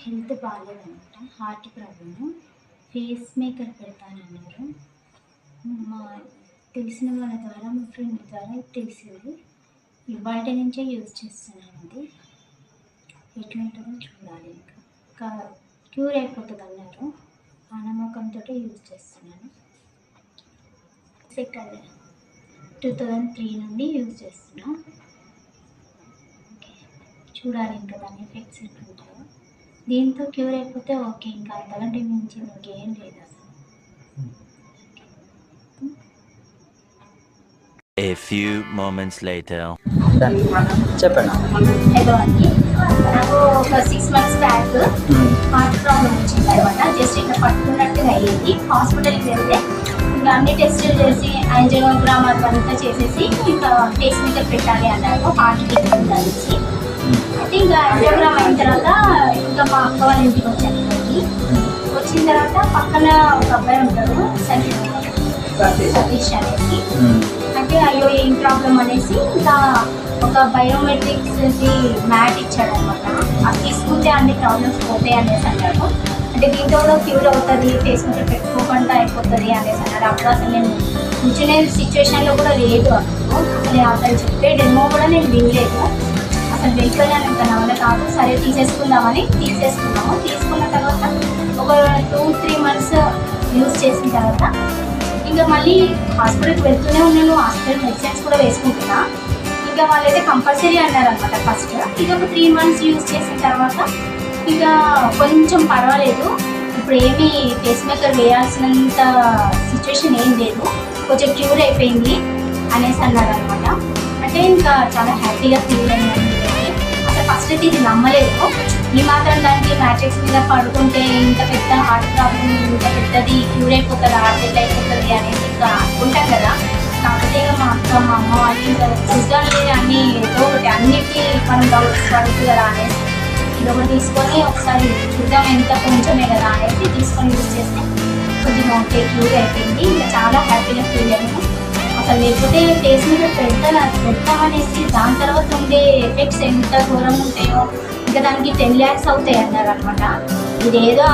Health బాగాలేదనమాట, heart problem. Pacemaker పెడతానన్నారు. మా తెలిసిన వాళ్ళ ద్వారా, మా ఫ్రెండ్ ద్వారా తెలిసింది. ఇవాల్టి నుంచే యూజ్ చేస్తున్నానండి. ఎట్లుంటుందో చూడాలి. ఇంకా క్యూర్ అయిపోతుంది అన్నారు. ఆ నమ్మకంతో యూజ్ చేస్తున్నాను. సెకండ్ 2003 నుండి యూజ్ చేస్తున్నా. చూడాలి ఇంకా దాని ఎఫెక్ట్స్ ఎట్లుంటాయో. దీంతో క్యూర్ అయిపోతే ఓకే, ఇంకా అంతకంటే మించి ఇంకేం లేదు అసలు. A few moments later. చెప్పండి. హలో అండి, నాకు ఒక 6 months బ్యాక్ హార్ట్ ప్రాబ్లం వచ్చింది అనమాట. జస్ట్ ఇట్లా పట్టుకున్నట్టుగా అయ్యేది. హాస్పిటల్కి వెళ్తే ఇంకా అన్ని టెస్టులు చేసి యాంజియోగ్రామ్ అదంతా చేసేసి ఇంకా ఫేస్ మేకర్ పెట్టాలి అన్నారు, హార్ట్కి నుంచి. అయితే ఇంకా యాంజియోగ్రామ్ అయిన తర్వాత ఇంకా మా అక్క వాళ్ళ ఇంటికి వచ్చాను. వచ్చిన తర్వాత పక్కన ఒక అబ్బాయి ఉంటాడు, సతీష్ అనేసి. అంటే అయ్యో ఏం ప్రాబ్లం అనేసి ఇంకా ఒక బయోమెట్రిక్స్ మ్యాట్ ఇచ్చాడు అనమాట. అది తీసుకుంటే అన్ని ప్రాబ్లమ్స్ పోతాయి అనేసి అన్నాడు. అంటే దీంతో కూడా క్యూర్ అవుతుంది, ఫేస్ మేకర్ పెట్టుకోకుండా అయిపోతుంది అనేసి అన్నాడు. అప్పుడు అసలు నేను కూర్చునే సిచ్యువేషన్లో కూడా లేదు. అసలు అతను చెప్పే డెమో కూడా నేను వినలేదు. అసలు వెళ్ళిపోయాను, ఇంకా నా వల్ల కాదు. సరే తీసేసుకుందామని తీసేసుకున్నాము. తీసుకున్న తర్వాత ఒక 2-3 months యూజ్ చేసిన తర్వాత ఇంకా మళ్ళీ హాస్పిటల్కి వెళ్తూనే ఉన్నాను. హాస్పిటల్ మెడిసిన్స్ కూడా వేసుకుంటున్నా. ఇంకా వాళ్ళైతే కంపల్సరీ అన్నారనమాట ఫస్ట్. ఇది ఒక 3 months యూజ్ చేసిన తర్వాత ఇంకా కొంచెం పర్వాలేదు, ఇప్పుడు ఏమీ ఫేస్ మేకర్ వేయాల్సినంత సిచ్యువేషన్ ఏం లేదు, కొంచెం క్యూర్ అయిపోయింది అనేసి అన్నారనమాట. అంటే ఇంకా చాలా హ్యాపీగా ఫీల్ అయ్యాను. అసలు ఫస్ట్ అయితే ఇది నమ్మలేదు. ఈ మాత్రం దానికి మ్యాట్రిక్స్ మీద పడుకుంటే ఇంత పెద్ద హార్ట్ ప్రాబ్లం, ఇంత పెద్దది క్యూర్ అయిపోతుంది, హార్ట్ ఎట్ అయిపోతుంది అనేసి ఇంకా అనుకుంటాం కదా. కాకపోతే మా అక్క, మా అమ్మ వాళ్ళు ఇంకా చూద్దాంలే అన్నీ ఏదో ఒకటి, అన్నిటికీ మనం డౌట్స్ పడుతుంది కదా అనేసి ఇది ఒకటి తీసుకొని ఒకసారి చూద్దాం, ఎంత కొంచెమే కదా అనేసి తీసుకొని యూజ్ చేస్తే కొంచెం ఓకే క్యూర్ అయిపోయింది. ఇంకా చాలా హ్యాపీగా ఫీల్ అయ్యాను. అసలు లేకపోతే ఫేస్ మీద పెడతామనేసి దాని తర్వాత ఉండే ఎఫెక్ట్స్ ఎంత ఘోరంగా ఉంటాయో, ఇంకా దానికి 10 lakhs అవుతాయి అన్నారు అనమాట. ఇదేదో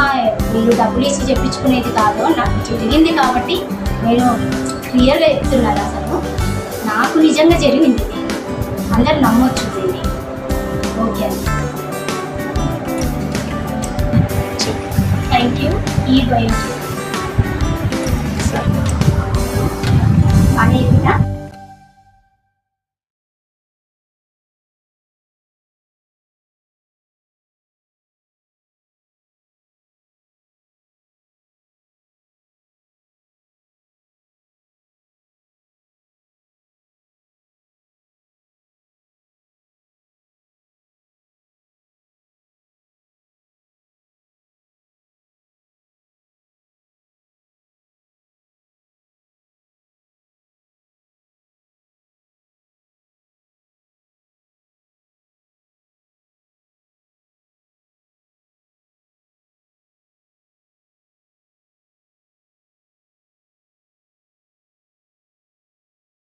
మీరు డబ్బులు ఇచ్చి చెప్పించుకునేది కాదు, నాకు జరిగింది కాబట్టి నేను క్లియర్గా చెప్తున్నాను. అసలు నాకు నిజంగా జరిగింది, అందరు నమ్మొచ్చు దీన్ని. ఓకే అండి, థ్యాంక్ యూ. ఈ బయో